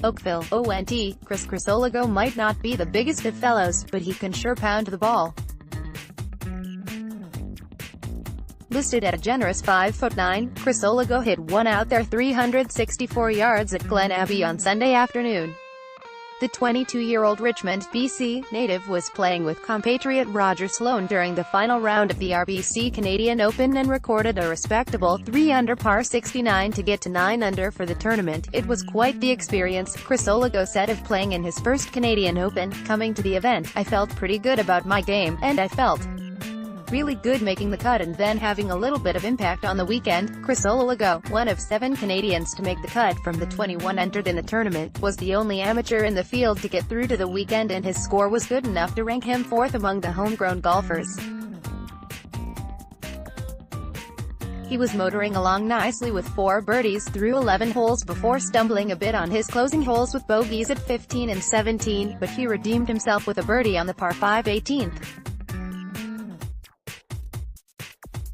OAKVILLE, ONT, Crisologo might not be the biggest of fellows, but he can sure pound the ball. Listed at a generous 5'9", Crisologo hit one out there 364 yards at Glen Abbey on Sunday afternoon. The 22-year-old Richmond, BC, native was playing with compatriot Roger Sloan during the final round of the RBC Canadian Open and recorded a respectable 3-under par 69 to get to 9-under for the tournament. "It was quite the experience," Crisologo said of playing in his first Canadian Open. "Coming to the event, I felt pretty good about my game, and I felt really good making the cut and then having a little bit of impact on the weekend." Crisologo, one of 7 Canadians to make the cut from the 21 entered in the tournament, was the only amateur in the field to get through to the weekend, and his score was good enough to rank him 4th among the homegrown golfers. He was motoring along nicely with 4 birdies through 11 holes before stumbling a bit on his closing holes with bogeys at 15 and 17, but he redeemed himself with a birdie on the par 5 18th.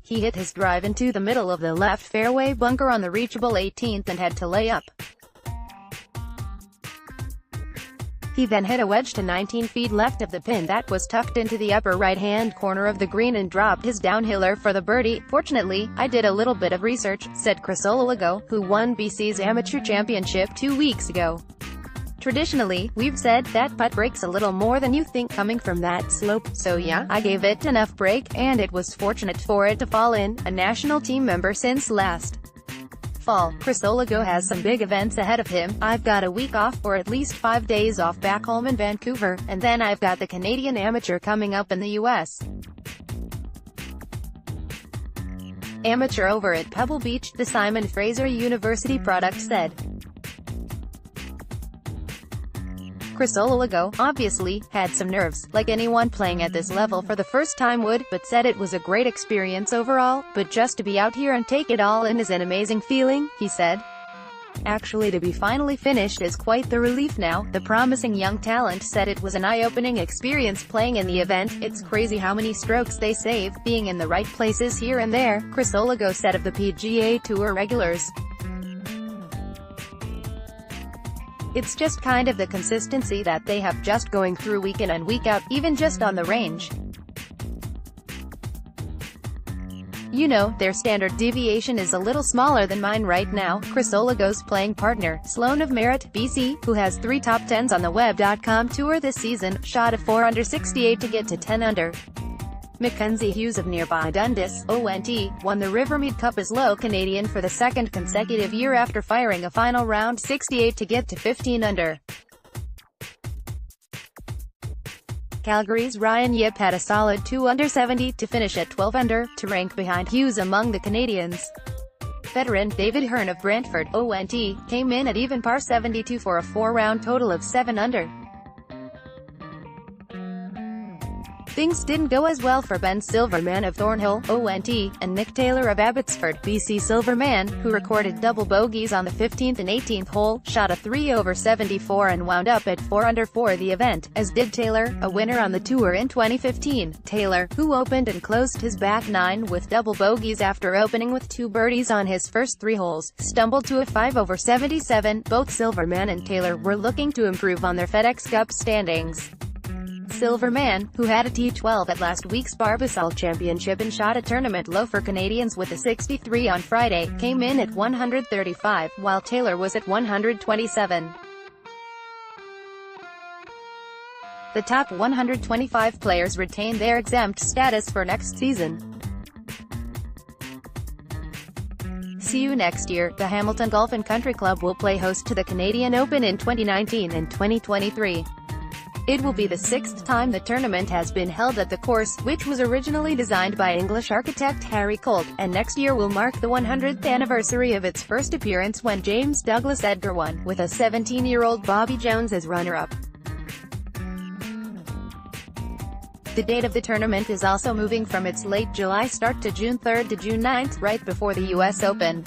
He hit his drive into the middle of the left fairway bunker on the reachable 18th and had to lay up. He then hit a wedge to 19 feet left of the pin that was tucked into the upper right-hand corner of the green and dropped his downhiller for the birdie. "Fortunately, I did a little bit of research," said Crisologo, who won BC's amateur championship 2 weeks ago. "Traditionally, we've said that putt breaks a little more than you think coming from that slope, so yeah, I gave it enough break, and it was fortunate for it to fall in." A national team member since last fall, Crisologo has some big events ahead of him. "I've got a week off, or at least 5 days off back home in Vancouver, and then I've got the Canadian Amateur coming up in the US. Amateur over at Pebble Beach," the Simon Fraser University product said. Crisologo, obviously, had some nerves, like anyone playing at this level for the first time would, but said it was a great experience overall. "But just to be out here and take it all in is an amazing feeling," he said. "Actually, to be finally finished is quite the relief now." The promising young talent said it was an eye-opening experience playing in the event. "It's crazy how many strokes they save, being in the right places here and there," Crisologo said of the PGA Tour regulars. "It's just kind of the consistency that they have just going through week in and week out, even just on the range. You know, their standard deviation is a little smaller than mine right now." Crisologo's playing partner, Sloan of Merritt, BC, who has 3 top 10s on the Web.com tour this season, shot a 4-under 68 to get to 10-under. Mackenzie Hughes of nearby Dundas, ONT, won the Rivermead Cup as low Canadian for the 2nd consecutive year after firing a final round 68 to get to 15-under. Calgary's Ryan Yip had a solid 2-under 70 to finish at 12-under, to rank behind Hughes among the Canadians. Veteran David Hearn of Brantford, ONT, came in at even par 72 for a 4-round total of 7-under. Things didn't go as well for Ben Silverman of Thornhill, ONT, and Nick Taylor of Abbotsford, BC. Silverman, who recorded double bogeys on the 15th and 18th hole, shot a 3 over 74 and wound up at 4-under for the event, as did Taylor, a winner on the tour in 2015. Taylor, who opened and closed his back 9 with double bogeys after opening with 2 birdies on his first 3 holes, stumbled to a 5 over 77. Both Silverman and Taylor were looking to improve on their FedEx Cup standings. Silverman, who had a T12 at last week's Barbasol Championship and shot a tournament low for Canadians with a 63 on Friday, came in at 135, while Taylor was at 127. The top 125 players retain their exempt status for next season. See you next year. The Hamilton Golf and Country Club will play host to the Canadian Open in 2019 and 2023. It will be the 6th time the tournament has been held at the course, which was originally designed by English architect Harry Colt, and next year will mark the 100th anniversary of its first appearance when James Douglas Edgar won, with a 17-year-old Bobby Jones as runner-up. The date of the tournament is also moving from its late July start to June 3rd to June 9th, right before the US Open.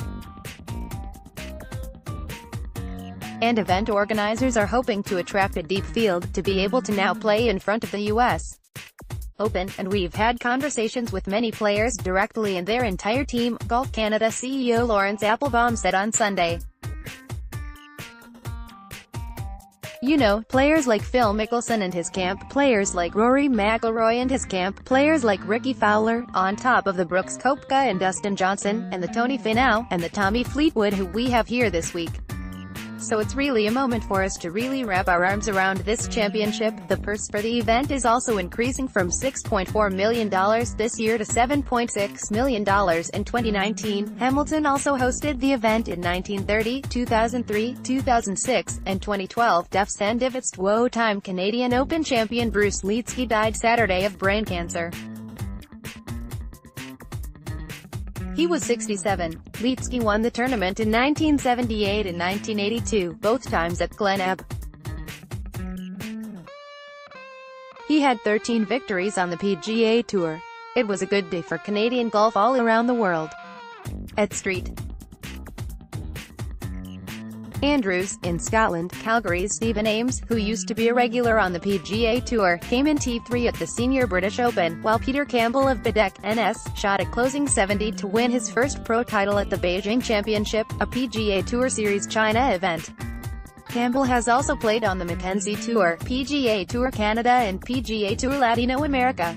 And event organizers are hoping to attract a deep field, to be able to now play in front of the US Open, and we've had conversations with many players directly and their entire team, Golf Canada CEO Lawrence Applebaum said on Sunday. You know, players like Phil Mickelson and his camp, players like Rory McIlroy and his camp, players like Ricky Fowler, on top of the Brooks Koepka and Dustin Johnson, and the Tony Finau, and the Tommy Fleetwood who we have here this week. So it's really a moment for us to really wrap our arms around this championship. The purse for the event is also increasing from $6.4 million this year to $7.6 million in 2019. Hamilton also hosted the event in 1930, 2003, 2006, and 2012. Deaf Sandivit's two-time Canadian Open champion Bruce Lietzke died Saturday of brain cancer. He was 67. Lietzke won the tournament in 1978 and 1982, both times at Glen Abbey. He had 13 victories on the PGA Tour. It was a good day for Canadian golf all around the world. At St Andrews, in Scotland, Calgary's Stephen Ames, who used to be a regular on the PGA Tour, came in T3 at the Senior British Open, while Peter Campbell of Badek, NS, shot a closing 70 to win his first pro title at the Beijing Championship, a PGA Tour Series China event. Campbell has also played on the Mackenzie Tour, PGA Tour Canada and PGA Tour Latino America.